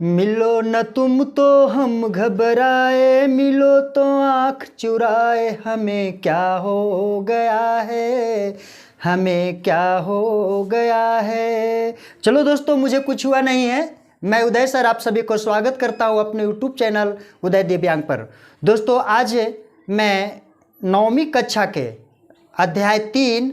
मिलो न तुम तो हम घबराए, मिलो तो आँख चुराए, हमें क्या हो गया है, हमें क्या हो गया है। चलो दोस्तों, मुझे कुछ हुआ नहीं है। मैं उदय सर आप सभी को स्वागत करता हूँ अपने यूट्यूब चैनल उदय दिव्यांग पर। दोस्तों, आज मैं 9वीं कक्षा के अध्याय 3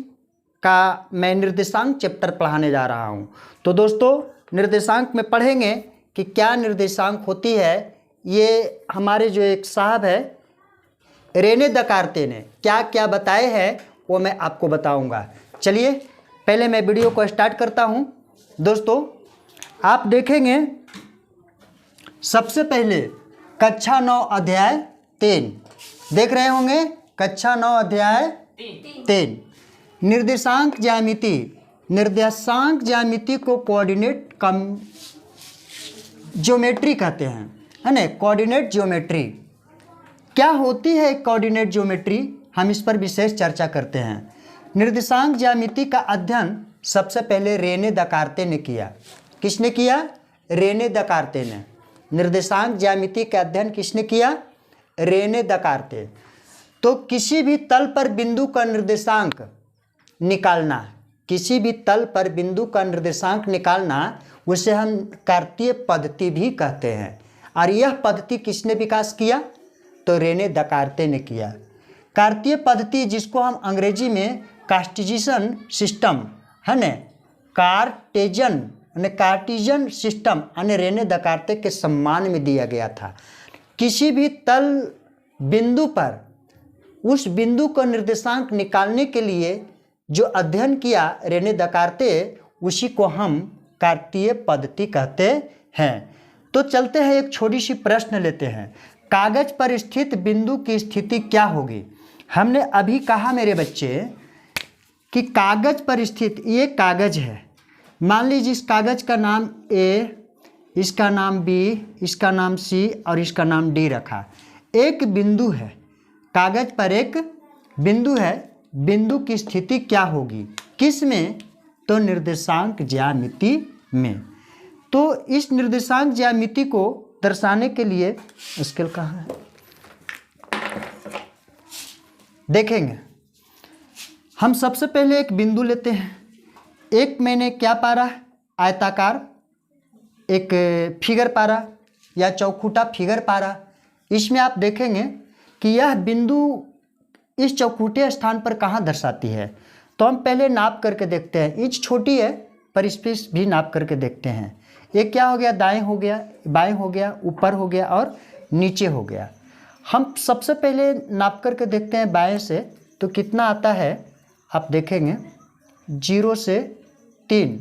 का मैं निर्देशांक चैप्टर पढ़ाने जा रहा हूँ। तो दोस्तों, निर्देशांक में पढ़ेंगे कि क्या निर्देशांक होती है। ये हमारे जो एक साहब है रेने दकार्ते ने क्या क्या बताए हैं वो मैं आपको बताऊंगा। चलिए पहले मैं वीडियो को स्टार्ट करता हूं। दोस्तों, आप देखेंगे सबसे पहले कक्षा 9 अध्याय 3 देख रहे होंगे। कक्षा 9 अध्याय 3 निर्देशांक ज्यामिति। निर्देशांक ज्यामिति को कोऑर्डिनेट ज्योमेट्री कहते हैं, है ना। कोऑर्डिनेट ज्योमेट्री क्या होती है? कोऑर्डिनेट ज्योमेट्री हम इस पर विशेष चर्चा करते हैं। निर्देशांक ज्यामिति का अध्ययन सबसे पहले रेने दकार्ते ने किया। किसने किया? रेने दकार्ते ने। निर्देशांक ज्यामिति का अध्ययन किसने किया? रेने दकार्ते। तो किसी भी तल पर बिंदु का निर्देशांक निकालना, किसी भी तल पर बिंदु का निर्देशांक निकालना, उसे हम कार्तीय पद्धति भी कहते हैं। और यह पद्धति किसने विकास किया? तो रेने दकार्ते ने किया। कार्तीय पद्धति जिसको हम अंग्रेजी में कार्टेशियन सिस्टम, है न, कार्टेशियन सिस्टम यानी रेने दकार्ते के सम्मान में दिया गया था। किसी भी तल बिंदु पर उस बिंदु का निर्देशांक निकालने के लिए जो अध्ययन किया रेने दकार्ते, उसी को हम कार्तीय पद्धति कहते हैं। तो चलते हैं, एक छोटी सी प्रश्न लेते हैं। कागज पर स्थित बिंदु की स्थिति क्या होगी? हमने अभी कहा मेरे बच्चे कि कागज पर स्थित ये कागज है। मान लीजिए इस कागज का नाम ए, इसका नाम बी, इसका नाम सी और इसका नाम डी रखा। एक बिंदु है, कागज पर एक बिंदु है। बिंदु की स्थिति क्या होगी? किस में? तो निर्देशांक ज्यामिति में। तो इस निर्देशांक ज्यामिति को दर्शाने के लिए स्केल कहाँ है देखेंगे। हम सबसे पहले एक बिंदु लेते हैं। एक मैंने क्या पारा? आयताकार एक फिगर पारा या चौखुटा फिगर पारा। इसमें आप देखेंगे कि यह बिंदु इस चौखुटे स्थान पर कहाँ दर्शाती है। तो हम पहले नाप करके देखते हैं। इंच छोटी है पर स्पेस भी नाप करके देखते हैं। ये क्या हो गया? दाएं हो गया, बाएं हो गया, ऊपर हो गया और नीचे हो गया। हम सबसे पहले नाप करके देखते हैं बाएं से, तो कितना आता है आप देखेंगे 0 से 3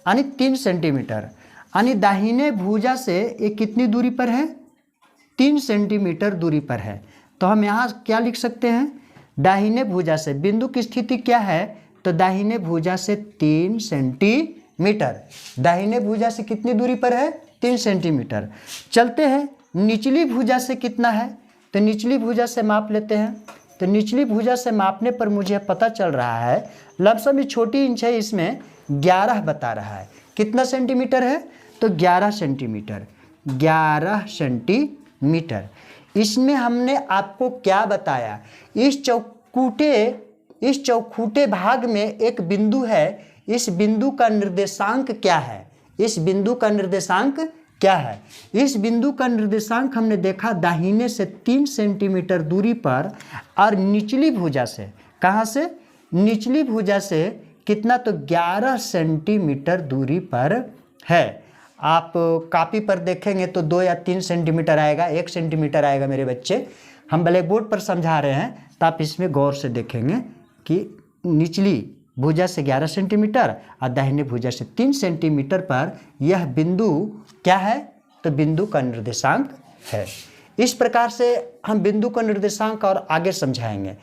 यानी 3 सेंटीमीटर। यानी दाहिने भुजा से ये कितनी दूरी पर है? 3 सेंटीमीटर दूरी पर है। तो हम यहाँ क्या लिख सकते हैं? दाहिने भुजा से बिंदु की स्थिति क्या है? तो दाहिने भुजा से 3 सेंटीमीटर। दाहिने भुजा से कितनी दूरी पर है? 3 सेंटीमीटर। चलते हैं, निचली भुजा से कितना है? तो निचली भुजा से माप लेते हैं। तो निचली भुजा से मापने पर मुझे पता चल रहा है लमसम ये छोटी इंच है, इसमें 11 बता रहा है। कितना सेंटीमीटर है? तो 11 सेंटीमीटर। 11 सेंटीमीटर। इसमें हमने आपको क्या बताया? इस चौखुटे भाग में एक बिंदु है। इस बिंदु का निर्देशांक क्या है? इस बिंदु का निर्देशांक क्या है? इस बिंदु का निर्देशांक हमने देखा दाहिने से 3 सेंटीमीटर दूरी पर और निचली भुजा से, कहाँ से? निचली भुजा से कितना? तो 11 सेंटीमीटर दूरी पर है। आप कॉपी पर देखेंगे तो 2 या 3 सेंटीमीटर आएगा, 1 सेंटीमीटर आएगा मेरे बच्चे। हम ब्लैक बोर्ड पर समझा रहे हैं तो आप इसमें गौर से देखेंगे कि निचली भुजा से 11 सेंटीमीटर और दाहिने भुजा से 3 सेंटीमीटर पर यह बिंदु क्या है? तो बिंदु का निर्देशांक है। इस प्रकार से हम बिंदु का निर्देशांक और आगे समझाएंगे।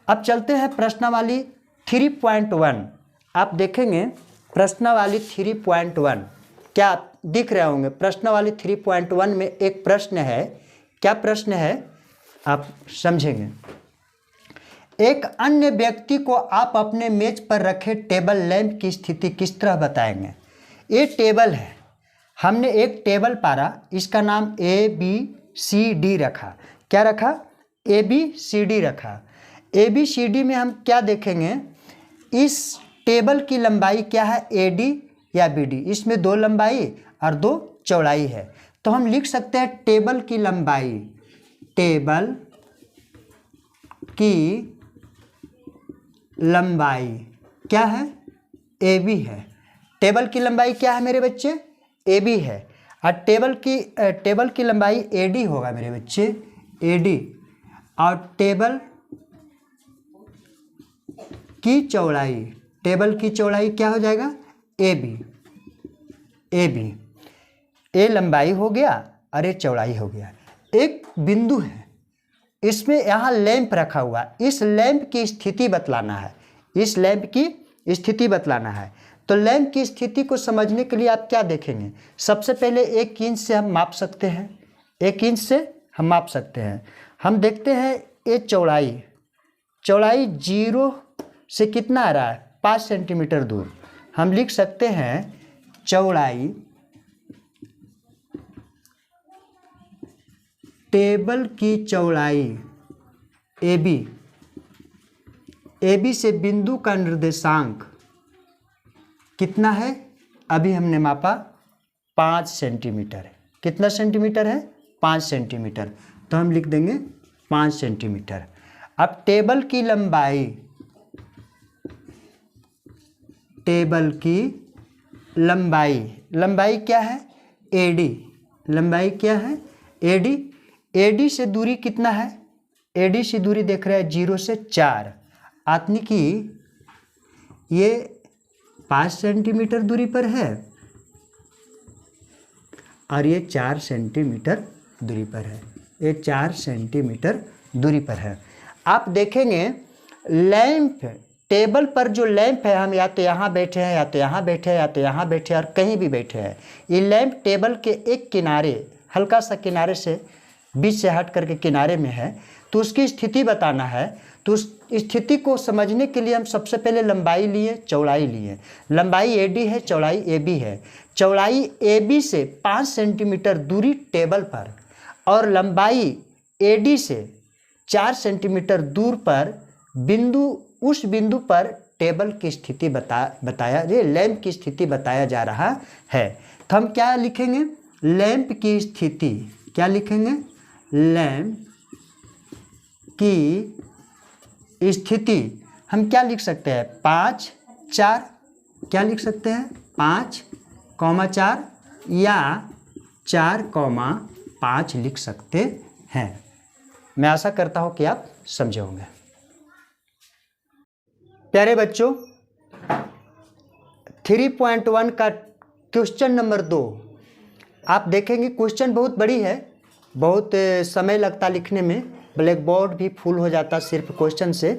अब चलते हैं प्रश्नावली 3.1। आप देखेंगे प्रश्नावली 3.1 क्या दिख रहे होंगे। प्रश्नावली 3.1 में एक प्रश्न है। क्या प्रश्न है आप समझेंगे। एक अन्य व्यक्ति को आप अपने मेज पर रखे टेबल लैंप की स्थिति किस तरह बताएंगे। ये टेबल है, हमने एक टेबल पारा, इसका नाम ABCD रखा। क्या रखा? ABCD रखा। ABCD में हम क्या देखेंगे, इस टेबल की लंबाई क्या है, AD या BD। इसमें 2 लंबाई और 2 चौड़ाई है, तो हम लिख सकते हैं टेबल की लंबाई, टेबल की लंबाई क्या है, AB है। टेबल की लंबाई क्या है मेरे बच्चे, AB है। और टेबल की लंबाई AD होगा मेरे बच्चे, AD। और टेबल की चौड़ाई क्या हो जाएगा, AB। ए लंबाई हो गया और ए चौड़ाई हो गया। एक बिंदु है, इसमें यहाँ लैंप रखा हुआ, इस लैंप की स्थिति बतलाना है, तो लैंप की स्थिति को समझने के लिए आप क्या देखेंगे, सबसे पहले 1 इंच से हम माप सकते हैं, 1 इंच से हम माप सकते हैं। हम देखते हैं ये चौड़ाई 0 से कितना आ रहा है, 5 सेंटीमीटर दूर। हम लिख सकते हैं चौड़ाई, टेबल की चौड़ाई AB से बिंदु का निर्देशांक कितना है, अभी हमने मापा 5 सेंटीमीटर है। कितना सेंटीमीटर है, 5 सेंटीमीटर, तो हम लिख देंगे 5 सेंटीमीटर। अब टेबल की लंबाई क्या है, AD। लंबाई क्या है, AD से दूरी कितना है, AD से दूरी देख रहे हैं 0 से 4, यानी कि ये 5 सेंटीमीटर दूरी पर है और ये 4 सेंटीमीटर दूरी पर है, ये 4 सेंटीमीटर दूरी पर है। आप देखेंगे लैंप, टेबल पर जो लैंप है, हम या तो यहाँ बैठे हैं, या तो यहाँ बैठे हैं, या तो यहाँ बैठे हैं, और कहीं भी बैठे हैं, ये लैंप टेबल के एक किनारे, हल्का सा किनारे से, बीच से हट करके किनारे में है, तो उसकी स्थिति बताना है। तो उस स्थिति को समझने के लिए हम सबसे पहले लंबाई लिए, चौड़ाई लिए। लंबाई AD है, चौड़ाई AB है। चौड़ाई AB से 5 सेंटीमीटर दूरी टेबल पर, और लंबाई AD से 4 सेंटीमीटर दूर पर उस बिंदु पर टेबल की स्थिति बताया, ये लैंप की स्थिति बताया जा रहा है। तो हम क्या लिखेंगे, लैंप की स्थिति, क्या लिखेंगे, लैंप की स्थिति हम क्या लिख सकते हैं, 5, 4, क्या लिख सकते हैं, 5,4 या 4,5 लिख सकते हैं। मैं आशा करता हूँ कि आप समझे होंगे। प्यारे बच्चों, 3.1 का क्वेश्चन नंबर 2 आप देखेंगे। क्वेश्चन बहुत बड़ी है, बहुत समय लगता लिखने में, ब्लैक बोर्ड भी फुल हो जाता सिर्फ क्वेश्चन से।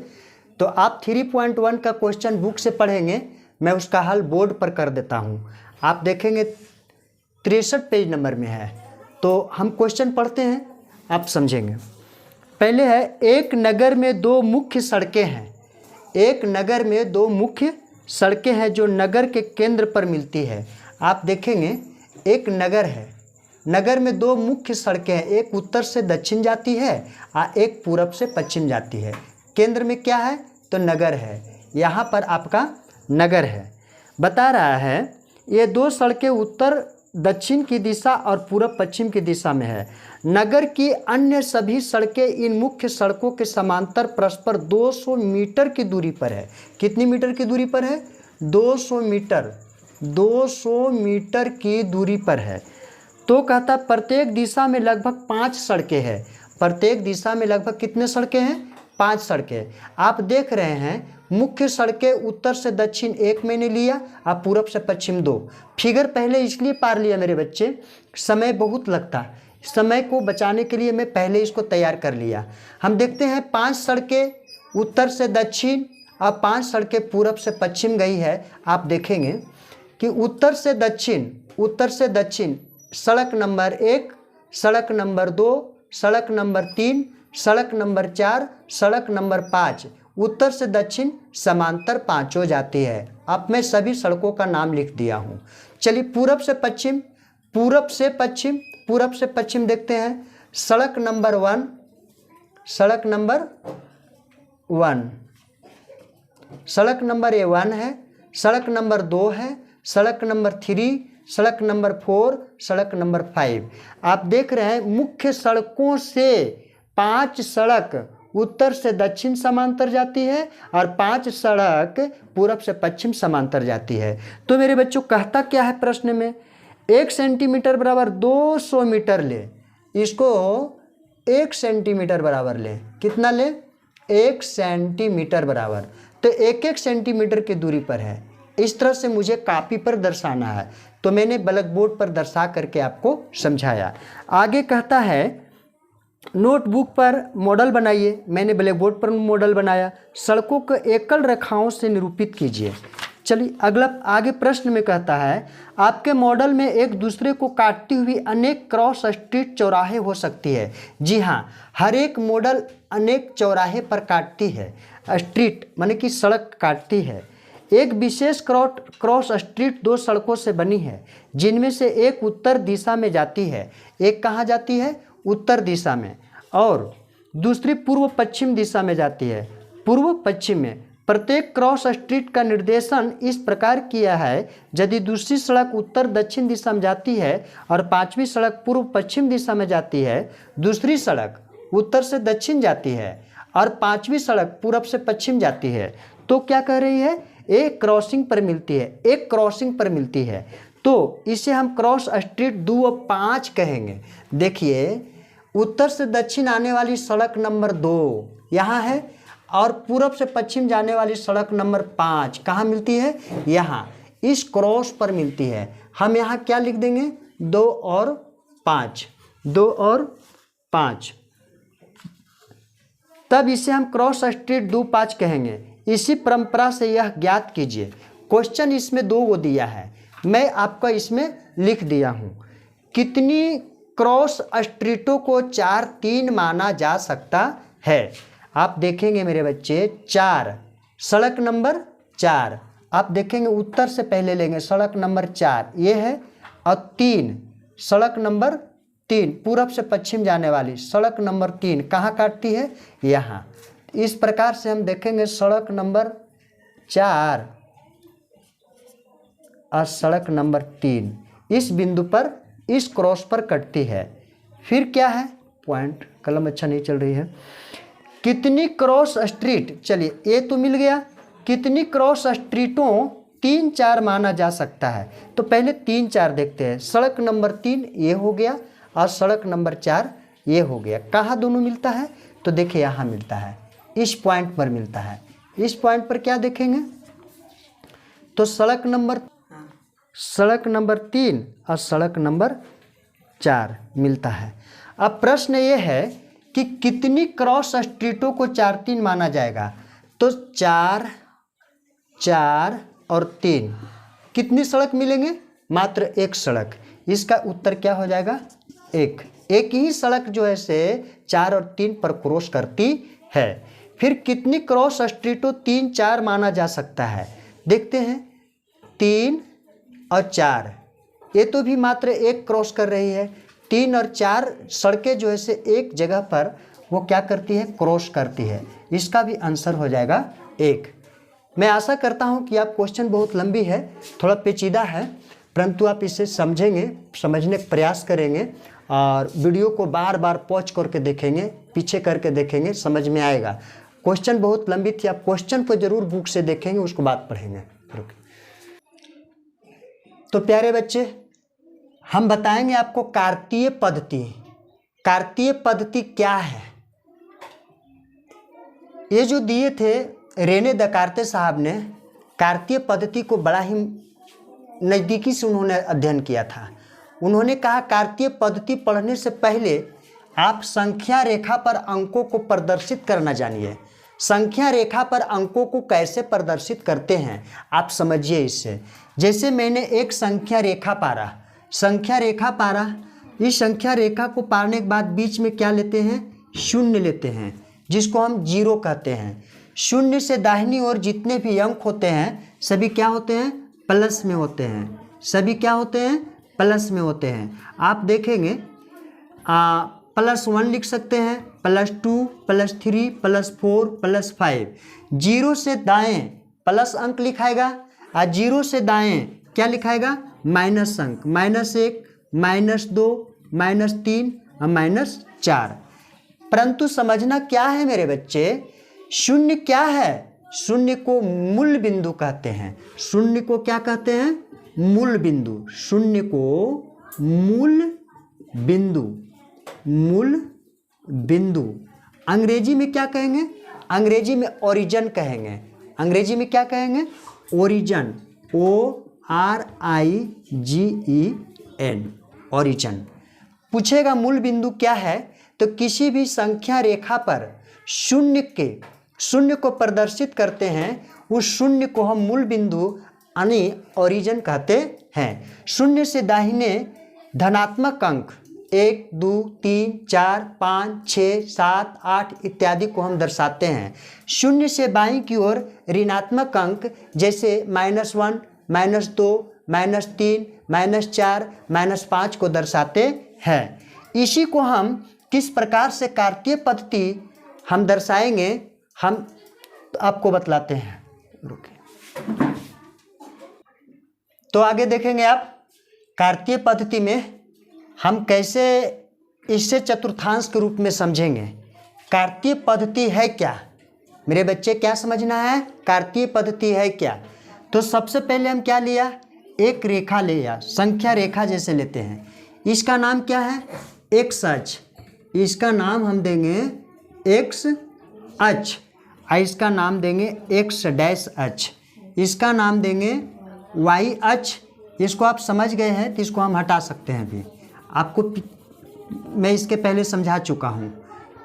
तो आप 3.1 का क्वेश्चन बुक से पढ़ेंगे, मैं उसका हल बोर्ड पर कर देता हूँ। आप देखेंगे 63 पेज नंबर में है। तो हम क्वेश्चन पढ़ते हैं, आप समझेंगे। पहले है, एक नगर में 2 मुख्य सड़कें हैं। एक नगर में 2 मुख्य सड़कें हैं जो नगर के केंद्र पर मिलती है। आप देखेंगे एक नगर है, नगर में 2 मुख्य सड़कें हैं, एक उत्तर से दक्षिण जाती है और एक पूरब से पश्चिम जाती है। केंद्र में क्या है, तो नगर है। यहाँ पर आपका नगर है। बता रहा है ये 2 सड़कें उत्तर दक्षिण की दिशा और पूरब पश्चिम की दिशा में है। नगर की अन्य सभी सड़कें इन मुख्य सड़कों के समांतर परस्पर 200 मीटर की दूरी पर है। कितनी मीटर की दूरी पर है, 200 मीटर, 200 मीटर की दूरी पर है। तो कहता प्रत्येक दिशा में लगभग 5 सड़कें हैं। प्रत्येक दिशा में लगभग कितने सड़कें हैं, 5 सड़कें। आप देख रहे हैं मुख्य सड़कें उत्तर से दक्षिण 1 मैंने लिया और पूरब से पश्चिम 2। फिगर पहले इसलिए पार लिया मेरे बच्चे, समय बहुत लगता, समय को बचाने के लिए मैं पहले इसको तैयार कर लिया। हम देखते हैं 5 सड़कें उत्तर से दक्षिण और 5 सड़कें पूरब से पश्चिम गई है। आप देखेंगे कि उत्तर से दक्षिण सड़क नंबर 1, सड़क नंबर 2, सड़क नंबर 3, सड़क नंबर 4, सड़क नंबर 5, उत्तर से दक्षिण समांतर 5 जाती है। अब मैं सभी सड़कों का नाम लिख दिया हूँ। चलिए पूरब से पश्चिम, पूरब से पश्चिम, पूरब से पश्चिम देखते हैं। सड़क नंबर 1, सड़क नंबर 1, सड़क नंबर A1 है, सड़क नंबर 2 है, सड़क नंबर 3, सड़क नंबर 4, सड़क नंबर 5। आप देख रहे हैं मुख्य सड़कों से 5 सड़क उत्तर से दक्षिण समांतर जाती है और 5 सड़क पूरब से पश्चिम समांतर जाती है। तो मेरे बच्चों कहता क्या है प्रश्न में, 1 सेंटीमीटर बराबर 200 मीटर ले, इसको 1 सेंटीमीटर बराबर ले, कितना ले, 1 सेंटीमीटर बराबर, तो 1-1 सेंटीमीटर की दूरी पर है। इस तरह से मुझे कॉपी पर दर्शाना है, तो मैंने ब्लैक बोर्ड पर दर्शा करके आपको समझाया। आगे कहता है नोटबुक पर मॉडल बनाइए, मैंने ब्लैक बोर्ड पर मॉडल बनाया। सड़कों को एकल रेखाओं से निरूपित कीजिए। चलिए अगला आगे प्रश्न में कहता है आपके मॉडल में एक दूसरे को काटती हुई अनेक क्रॉस स्ट्रीट चौराहे हो सकती है। जी हाँ, हर एक मॉडल अनेक चौराहे पर काटती है। स्ट्रीट माने कि सड़क काटती है। एक विशेष क्रॉस स्ट्रीट 2 सड़कों से बनी है, जिनमें से एक उत्तर दिशा में जाती है, एक कहाँ जाती है, उत्तर दिशा में, और दूसरी पूर्व पश्चिम दिशा में जाती है, पूर्व पश्चिम में। प्रत्येक क्रॉस स्ट्रीट का निर्देशन इस प्रकार किया है, यदि दूसरी सड़क उत्तर दक्षिण दिशा में जाती है और 5वीं सड़क पूर्व पश्चिम दिशा में जाती है, दूसरी सड़क उत्तर से दक्षिण जाती है और 5वीं सड़क पूरब से पश्चिम जाती है, तो क्या कह रही है, एक क्रॉसिंग पर मिलती है, एक क्रॉसिंग पर मिलती है, तो इसे हम क्रॉस स्ट्रीट 2 और 5 कहेंगे। देखिए उत्तर से दक्षिण आने वाली सड़क नंबर 2 यहाँ है और पूरब से पश्चिम जाने वाली सड़क नंबर 5 कहाँ मिलती है, यहाँ इस क्रॉस पर मिलती है। हम यहाँ क्या लिख देंगे, 2 और 5, 2 और 5, तब इसे हम क्रॉस स्ट्रीट 2-5 कहेंगे। इसी परंपरा से यह ज्ञात कीजिए। क्वेश्चन इसमें 2 को दिया है, मैं आपका इसमें लिख दिया हूँ। कितनी क्रॉस स्ट्रीटों को 4-3 माना जा सकता है। आप देखेंगे मेरे बच्चे 4, सड़क नंबर 4, आप देखेंगे उत्तर से पहले लेंगे सड़क नंबर 4 ये है, और 3 सड़क नंबर 3 पूरब से पश्चिम जाने वाली सड़क नंबर 3 कहाँ काटती है, यहाँ। इस प्रकार से हम देखेंगे सड़क नंबर 4 और सड़क नंबर 3 इस बिंदु पर इस क्रॉस पर कटती है। फिर क्या है, पॉइंट, कलम अच्छा नहीं चल रही है। कितनी क्रॉस स्ट्रीट, चलिए ये तो मिल गया, कितनी क्रॉस स्ट्रीटों 3-4 माना जा सकता है। तो पहले 3-4 देखते हैं। सड़क नंबर 3 ये हो गया और सड़क नंबर 4 ये हो गया। कहाँ दोनों मिलता है, तो देखिए यहाँ मिलता है, इस पॉइंट पर मिलता है। इस पॉइंट पर क्या देखेंगे, तो सड़क नंबर 3 और सड़क नंबर 4 मिलता है। अब प्रश्न ये है कि कितनी क्रॉस स्ट्रीटों को 4-3 माना जाएगा, तो 4, 4 और 3 कितनी सड़क मिलेंगे, मात्र एक सड़क। इसका उत्तर क्या हो जाएगा, एक ही सड़क जो है से 4 और 3 पर क्रॉस करती है। फिर कितनी क्रॉस स्ट्रीटों 3-4 माना जा सकता है, देखते हैं। 3 और 4 ये तो भी मात्र एक क्रॉस कर रही है। 3 और 4 सड़कें जो है से एक जगह पर वो क्या करती है, क्रॉस करती है। इसका भी आंसर हो जाएगा 1। मैं आशा करता हूँ कि आप क्वेश्चन बहुत लंबी है, थोड़ा पेचीदा है, परंतु आप इसे समझेंगे, समझने का प्रयास करेंगे और वीडियो को बार बार पॉज करके देखेंगे, पीछे करके देखेंगे, समझ में आएगा। क्वेश्चन बहुत लंबी थी, आप क्वेश्चन को जरूर बुक से देखेंगे, उसको बाद पढ़ेंगे। तो प्यारे बच्चे, हम बताएंगे आपको कार्तीय पद्धति। कार्तीय पद्धति क्या है, ये जो दिए थे रेने दकार्ते साहब ने, कार्तीय पद्धति को बड़ा ही नज़दीकी से उन्होंने अध्ययन किया था। उन्होंने कहा कार्तीय पद्धति पढ़ने से पहले आप संख्या रेखा पर अंकों को प्रदर्शित करना जानिए। संख्या रेखा पर अंकों को कैसे प्रदर्शित करते हैं आप समझिए इससे। जैसे मैंने एक संख्या रेखा पारा, संख्या रेखा पारा, इस संख्या रेखा को पारने के बाद बीच में क्या लेते हैं, शून्य लेते हैं, जिसको हम 0 कहते हैं। शून्य से दाहिनी ओर जितने भी अंक होते हैं सभी क्या होते हैं, प्लस में होते हैं, सभी क्या होते हैं, प्लस में होते हैं। आप देखेंगे +1 लिख सकते हैं, +2, +3, +4, +5। 0 से दाएं प्लस अंक लिखाएगा और 0 से दाएं क्या लिखाएगा? माइनस अंक, -1, -2, -3 और -4। परंतु समझना क्या है मेरे बच्चे, शून्य क्या है? शून्य को मूल बिंदु कहते हैं। शून्य को क्या कहते हैं? मूल बिंदु। शून्य को मूल बिंदु, मूल बिंदु। अंग्रेजी में क्या कहेंगे? अंग्रेजी में ओरिजिन कहेंगे। अंग्रेजी में क्या कहेंगे? Origin, ORIGEN, origin. पूछेगा मूल बिंदु क्या है, तो किसी भी संख्या रेखा पर शून्य को प्रदर्शित करते हैं, उस शून्य को हम मूल बिंदु यानी ओरिजिन कहते हैं। शून्य से दाहिने धनात्मक अंक 1, 2, 3, 4, 5, 6, 7, 8 इत्यादि को हम दर्शाते हैं। शून्य से बाईं की ओर ऋणात्मक अंक जैसे -1, -2, -3, -4, -5 को दर्शाते हैं। इसी को हम किस प्रकार से कार्तीय पद्धति हम दर्शाएंगे, हम आपको बतलाते हैं। रुकिए, तो आगे देखेंगे आप कार्तीय पद्धति में हम कैसे इससे चतुर्थांश के रूप में समझेंगे। कार्तीय पद्धति है क्या मेरे बच्चे, क्या समझना है? कार्तीय पद्धति है क्या? तो सबसे पहले हम क्या लिया? एक रेखा लिया, संख्या रेखा जैसे लेते हैं। इसका नाम क्या है? एक्स अक्ष। इसका नाम हम देंगे एक्स अक्ष, इसका नाम देंगे एक्स डैश अक्ष। इसका नाम देंगे वाई अक्ष। इसको आप समझ गए हैं तो इसको हम हटा सकते हैं। अभी आपको मैं इसके पहले समझा चुका हूँ।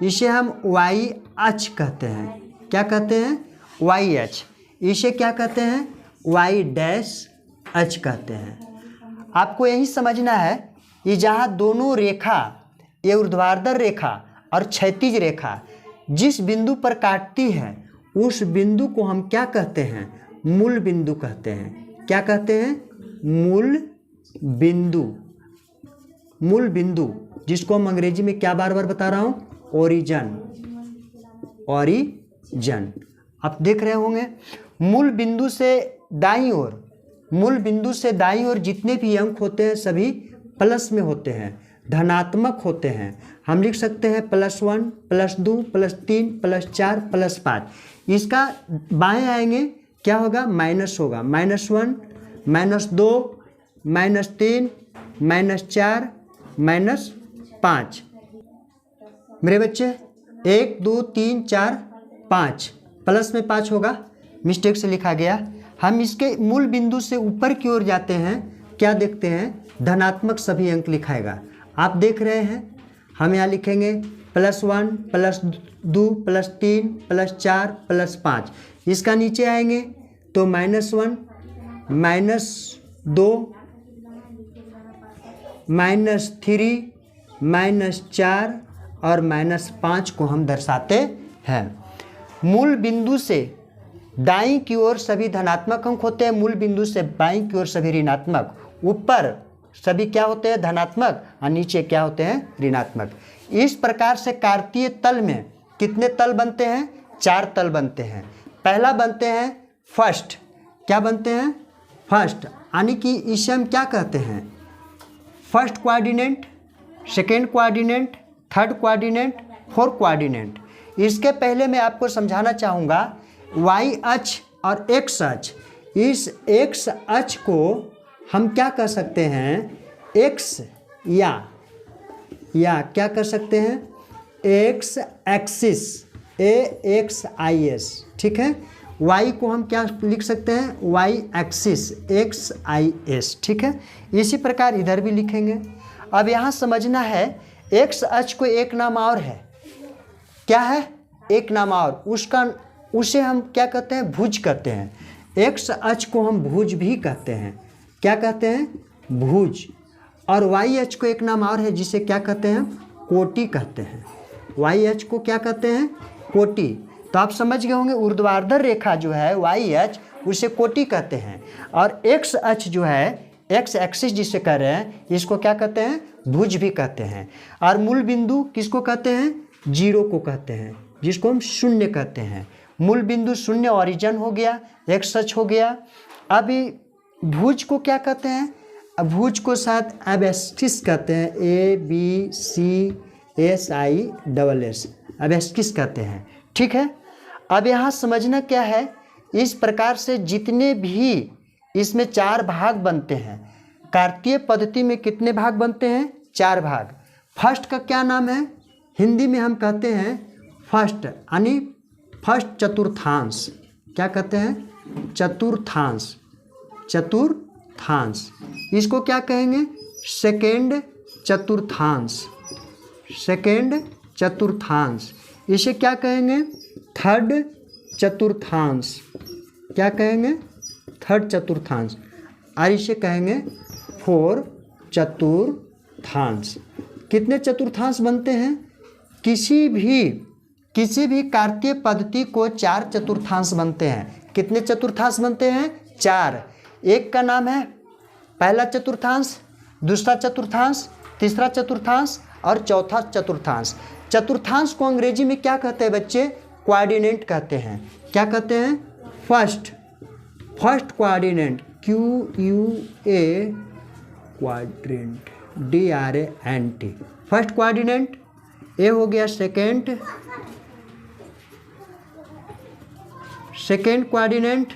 इसे हम वाई अक्ष कहते हैं। क्या कहते हैं? वाई अक्ष। इसे क्या कहते हैं? वाई डैश अक्ष कहते हैं। आपको यही समझना है कि जहाँ दोनों रेखा, ये ऊर्ध्वाधर रेखा और क्षैतिज रेखा जिस बिंदु पर काटती है, उस बिंदु को हम क्या कहते हैं? मूल बिंदु कहते हैं। क्या कहते हैं? मूल बिंदु। मूल बिंदु, जिसको हम अंग्रेजी में क्या बार बार बता रहा हूँ? Origin, origin. आप देख रहे होंगे मूल बिंदु से दाईं ओर, मूल बिंदु से दाईं ओर जितने भी अंक होते हैं सभी प्लस में होते हैं, धनात्मक होते हैं। हम लिख सकते हैं +1, +2, +3, +4, +5। इसका बाएं आएंगे क्या होगा? माइनस होगा। -1, -2, -3, -4, -5। मेरे बच्चे 1, 2, 3, 4, 5 प्लस में 5 होगा, मिस्टेक से लिखा गया। हम इसके मूल बिंदु से ऊपर की ओर जाते हैं, क्या देखते हैं? धनात्मक सभी अंक लिखाएगा। आप देख रहे हैं, हम यहाँ लिखेंगे +1, +2, +3, +4, +5। इसका नीचे आएंगे तो -1, -2, -3, -4 और -5 को हम दर्शाते हैं। मूल बिंदु से दाईं की ओर सभी धनात्मक अंक होते हैं, मूल बिंदु से बाईं की ओर सभी ऋणात्मक। ऊपर सभी क्या होते हैं? धनात्मक, और नीचे क्या होते हैं? ऋणात्मक। इस प्रकार से कार्तीय तल में कितने तल बनते हैं? 4 तल बनते हैं। पहला बनते हैं फर्स्ट। क्या बनते हैं? फर्स्ट, यानी कि इसे हम क्या कहते हैं? First coordinate, second coordinate, third coordinate, fourth coordinate. इसके पहले मैं आपको समझाना चाहूँगा वाई अक्ष और एक्स अक्ष। इस एक्स अक्ष को हम क्या कह सकते हैं? एक्स या क्या कर सकते हैं? एक्स एक्सिस, AXIS, ठीक है। वाई को हम क्या लिख सकते हैं? वाई एक्सिस, XIS, ठीक है। इसी प्रकार इधर भी लिखेंगे। अब यहाँ समझना है एक्स अक्ष को एक नाम और है। क्या है? एक नाम और, उसे हम क्या कहते हैं? भुज कहते हैं। एक्स अक्ष को हम भुज भी कहते हैं। क्या कहते हैं? भुज। और वाई अक्ष को एक नाम और है जिसे क्या कहते हैं? कोटि कहते हैं। वाई अक्ष को क्या कहते हैं? कोटि। तो आप समझ गए होंगे ऊर्ध्वाधर रेखा जो है वाई अक्ष, उसे कोटि कहते हैं। और एक्स अक्ष जो है एक्स एक्सिस जिसे कह रहे हैं इसको क्या कहते हैं, भुज भी कहते हैं। और मूल बिंदु किसको कहते हैं, जीरो को कहते हैं, जिसको हम शून्य कहते हैं। मूल बिंदु शून्य ओरिजिन हो गया, एक्स अक्ष हो गया। अभी भुज को क्या कहते हैं, भुज को शायद एबेस्किस कहते हैं, ABCSISS, एबेस्किस कहते हैं। ठीक है, अब यहाँ समझना क्या है, इस प्रकार से जितने भी इसमें 4 भाग बनते हैं, कार्तीय पद्धति में कितने भाग बनते हैं, 4 भाग। फर्स्ट का क्या नाम है, हिंदी में हम कहते हैं फर्स्ट, यानी फर्स्ट चतुर्थांश। क्या कहते हैं, चतुर्थांश, चतुर्थांश। इसको क्या कहेंगे, सेकेंड चतुर्थांश, सेकेंड चतुर्थांश। इसे क्या कहेंगे, थर्ड चतुर्थांश। क्या कहेंगे, थर्ड चतुर्थांश। और इसे कहेंगे फोर चतुर्थांश। कितने चतुर्थांश बनते हैं, किसी भी कार्तीय पद्धति को 4 चतुर्थांश बनते हैं। कितने चतुर्थांश बनते हैं, 4। एक का नाम है पहला चतुर्थांश, दूसरा चतुर्थांश, तीसरा चतुर्थांश और चौथा चतुर्थांश। चतुर्थांश को अंग्रेजी में क्या कहते हैं बच्चे, क्वाड्रेंट कहते हैं। क्या कहते हैं, first quadrant, QUA quadrant, DRANT, first quadrant. ए हो गया सेकेंड क्वाड्रेंट,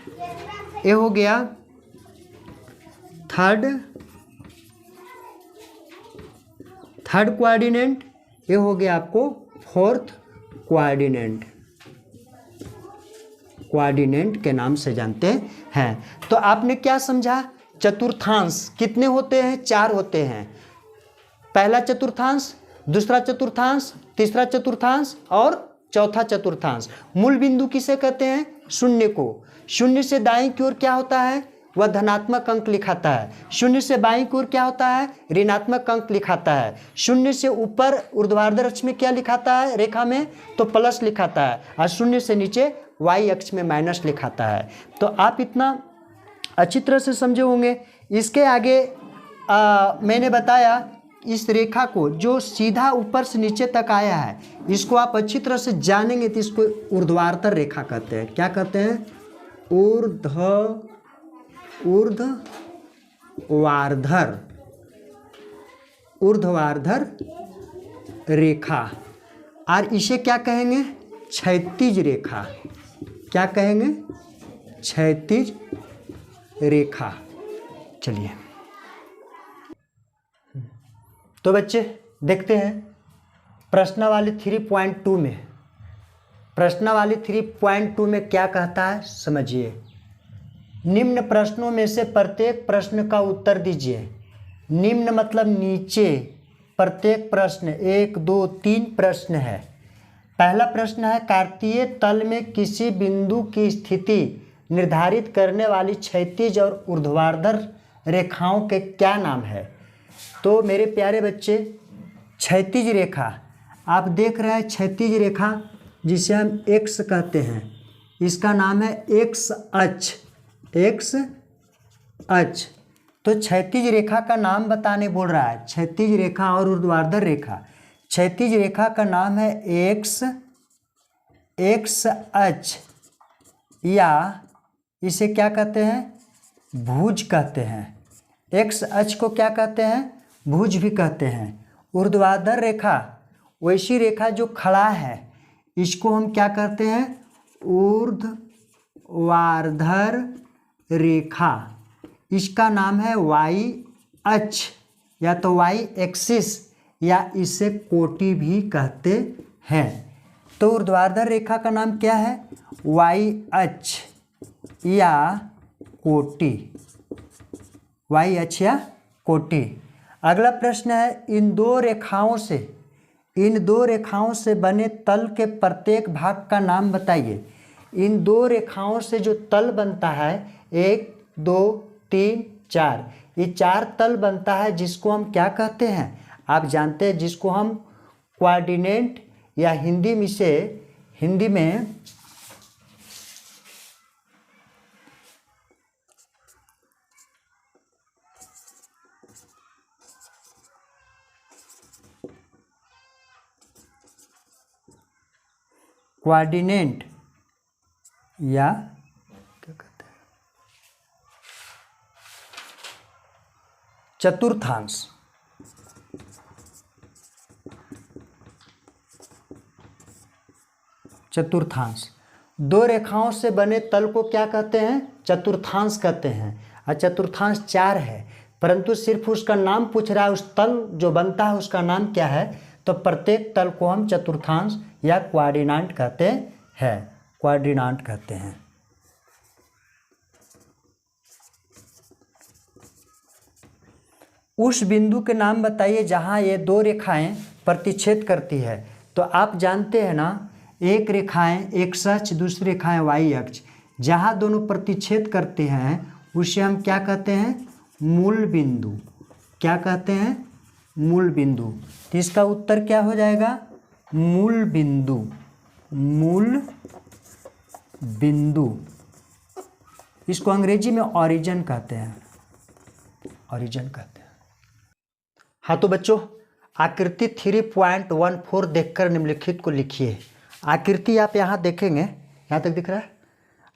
ए हो गया थर्ड क्वाड्रेंट, ये हो गया आपको फोर्थ क्वाड्रेंट के नाम से जानते हैं। तो आपने क्या समझा, चतुर्थांश कितने होते हैं, 4 होते हैं। पहला चतुर्थांश, दूसरा चतुर्थांश, तीसरा चतुर्थांश और चौथा चतुर्थांश। मूल बिंदु किसे कहते हैं, शून्य को। शून्य से दाईं की ओर क्या होता है, वह धनात्मक अंक लिखाता है। शून्य से बाईं की ओर क्या होता है, ऋणात्मक अंक लिखाता है। शून्य से ऊपर ऊर्ध्वाधर अक्ष में क्या लिखाता है, रेखा में तो प्लस लिखाता है, और शून्य से नीचे वाई अक्ष में माइनस लिखाता है। तो आप इतना अच्छी तरह से समझे होंगे। इसके आगे मैंने बताया इस रेखा को जो सीधा ऊपर से नीचे तक आया है, इसको आप अच्छी तरह से जानेंगे तो इसको ऊर्ध्वाधर रेखा कहते हैं। क्या कहते हैं, ऊर्ध्वाधर रेखा। और इसे क्या कहेंगे, क्षैतिज रेखा। क्या कहेंगे, क्षैतिज रेखा। चलिए तो बच्चे देखते हैं प्रश्नावली 3.2 में, प्रश्नावली 3.2 में क्या कहता है समझिए। निम्न प्रश्नों में से प्रत्येक प्रश्न का उत्तर दीजिए। निम्न मतलब नीचे, प्रत्येक प्रश्न 1 2 3 प्रश्न है। पहला प्रश्न है, कार्तीय तल में किसी बिंदु की स्थिति निर्धारित करने वाली क्षैतिज और ऊर्ध्वाधर रेखाओं के क्या नाम है। तो मेरे प्यारे बच्चे, क्षैतिज रेखा आप देख रहे हैं, क्षैतिज रेखा जिसे हम एक्स कहते हैं, इसका नाम है एक्स अक्ष, एक्स अक्ष। तो क्षैतिज रेखा का नाम बताने बोल रहा है, क्षैतिज रेखा और ऊर्ध्वाधर रेखा। क्षैतिज रेखा का नाम है एक्स अक्ष, या इसे क्या कहते हैं, भुज कहते हैं। एक्स अक्ष को क्या कहते हैं, भुज भी कहते हैं। ऊर्ध्वाधर रेखा वैसी रेखा जो खड़ा है, इसको हम क्या कहते हैं, ऊर्ध्वाधर रेखा। इसका नाम है वाई अक्ष, या तो वाई एक्सिस, या इसे कोटि भी कहते हैं। तो ऊर्ध्वाधर रेखा का नाम क्या है, वाई अक्ष या कोटि, वाई अक्ष या कोटि। अगला प्रश्न है, इन दो रेखाओं से बने तल के प्रत्येक भाग का नाम बताइए। इन 2 रेखाओं से जो तल बनता है, 1 2 3 4, ये 4 तल बनता है, जिसको हम क्या कहते हैं, आप जानते हैं, जिसको हम क्वाड्रेंट या हिंदी में कोऑर्डिनेट या क्या कहते हैं चतुर्थांश। चतुर्थांश, दो रेखाओं से बने तल को क्या कहते हैं? चतुर्थांश कहते हैं। और चतुर्थांश 4 है, परंतु सिर्फ उसका नाम पूछ रहा है, उस तल जो बनता है उसका नाम क्या है? तो प्रत्येक तल को हम चतुर्थांश या क्वाड्रिनाट कहते हैं। क्वाड्रिनाट कहते हैं। उस बिंदु के नाम बताइए जहां ये दो रेखाएं प्रतिच्छेद करती है। तो आप जानते हैं ना, एक रेखाएं एक्स अक्ष, दूसरी रेखाएं वाई अक्ष, जहां दोनों प्रतिच्छेद करते हैं उसे हम क्या कहते हैं? मूल बिंदु। क्या कहते हैं? मूल बिंदु। तो इसका उत्तर क्या हो जाएगा? मूल बिंदु। मूल बिंदु, इसको अंग्रेजी में ऑरिजिन कहते हैं। ऑरिजिन कहते हैं। हाँ तो बच्चों, आकृति 3.14 देखकर निम्नलिखित को लिखिए। आकृति आप यहाँ देखेंगे, यहाँ तक दिख रहा है?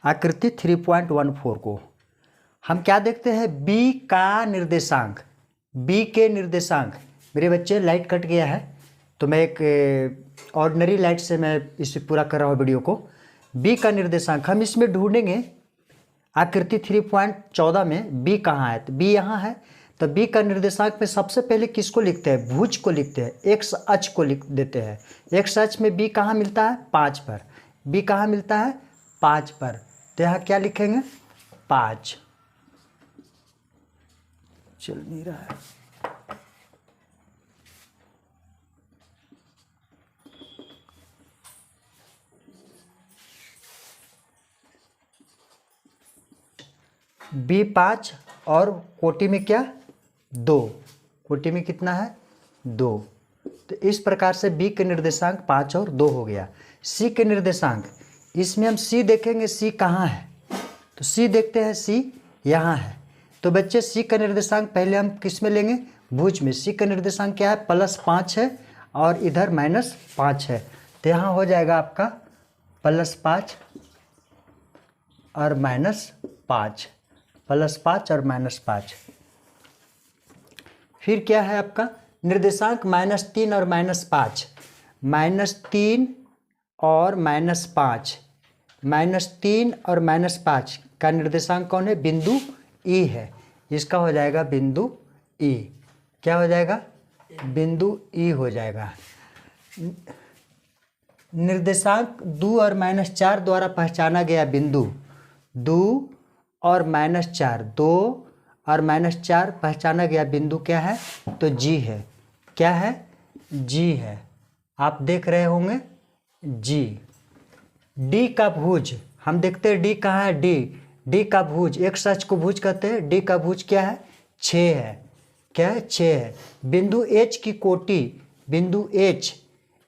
आकृति 3.14 को हम क्या देखते हैं? बी का निर्देशांक। बी के निर्देशांक, मेरे बच्चे लाइट कट गया है तो मैं एक ऑर्डिनरी लाइट से मैं इसे पूरा कर रहा हूँ वीडियो को। बी का निर्देशांक हम इसमें ढूंढेंगे। आकृति 3.14 में बी कहाँ है? तो बी यहाँ है। तो बी का निर्देशांक में सबसे पहले किसको लिखते हैं? भुज को लिखते हैं, एक्स अक्ष को लिख देते हैं। एक्स अक्ष में बी कहाँ मिलता है? 5 पर। बी कहाँ मिलता है? 5 पर। तो यहाँ क्या लिखेंगे? 5। चल नहीं रहा है। बी 5 और कोटि में क्या? 2। कोटि में कितना है? 2। तो इस प्रकार से बी के निर्देशांक 5 और 2 हो गया। सी के निर्देशांक, इसमें हम सी देखेंगे। सी कहाँ है? तो सी देखते हैं, सी यहाँ है। तो बच्चे सी का निर्देशांक पहले हम किस में लेंगे? भुज में। सी का निर्देशांक क्या है? +5 है और इधर -5 है। तो यहाँ हो जाएगा आपका +5 और -5, +5 और -5। फिर क्या है आपका निर्देशांक? -3 और -5। -3 और -5, -3 और -5 का निर्देशांक कौन है? बिंदु ई है। इसका हो जाएगा बिंदु ई। क्या हो जाएगा? बिंदु ई हो जाएगा। निर्देशांक 2 और -4 द्वारा पहचाना गया बिंदु। 2 और -4, 2 और -4 पहचाना गया बिंदु क्या है? तो जी है। क्या है? जी है। आप देख रहे होंगे जी। डी का भुज हम देखते हैं। डी कहाँ है? डी का भुज, एक्स अक्ष को भुज कहते हैं। डी का भुज क्या है? 6 है। क्या है? 6 है। बिंदु एच की कोटि, बिंदु एच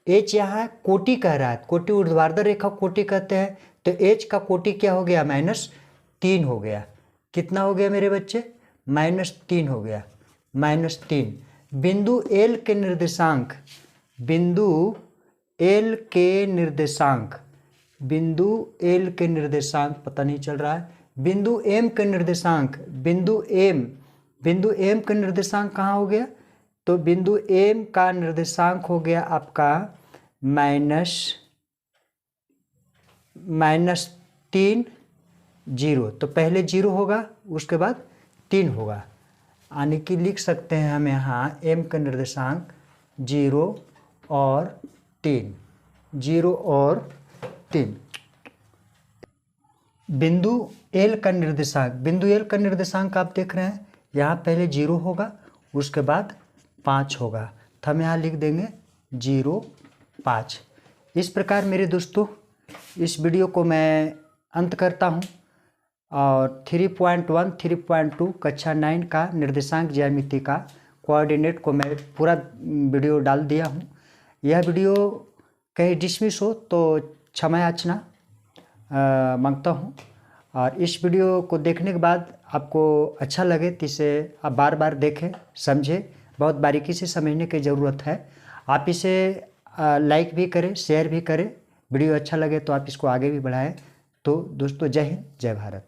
यहाँ है, कोटि कह रहा है। कोटि ऊर्ध्वाधर रेखा कोटि कहते हैं। तो एच का कोटि क्या हो गया? -3 हो गया। कितना हो गया मेरे बच्चे? -3 हो गया। -3। बिंदु एल के निर्देशांक, बिंदु एल के निर्देशांक, बिंदु एल के निर्देशांक पता नहीं चल रहा है। बिंदु एम के निर्देशांक, बिंदु एम का निर्देशांक कहाँ हो गया? तो बिंदु एम का निर्देशांक हो गया आपका -3, 0। तो पहले 0 होगा, उसके बाद 3 होगा। यानी कि लिख सकते हैं हम यहाँ एम का निर्देशांक 0 और 3, 0 और 3। बिंदु एल का निर्देशांक, बिंदु एल का निर्देशांक आप देख रहे हैं, यहाँ पहले 0 होगा, उसके बाद 5 होगा। तो हम यहाँ लिख देंगे 0, 5। इस प्रकार मेरे दोस्तों इस वीडियो को मैं अंत करता हूँ। और 3.1, 3.2 कक्षा 9 का निर्देशांक ज्यामिति का कोऑर्डिनेट को मैं पूरा वीडियो डाल दिया हूँ। यह वीडियो कहीं डिसमिस हो तो क्षमा याचना मांगता हूँ। और इस वीडियो को देखने के बाद आपको अच्छा लगे तो इसे आप बार बार देखें, समझें। बहुत बारीकी से समझने की ज़रूरत है। आप इसे लाइक भी करें, शेयर भी करें, वीडियो अच्छा लगे तो आप इसको आगे भी बढ़ाएं। तो दोस्तों, जय हिंद, जय भारत।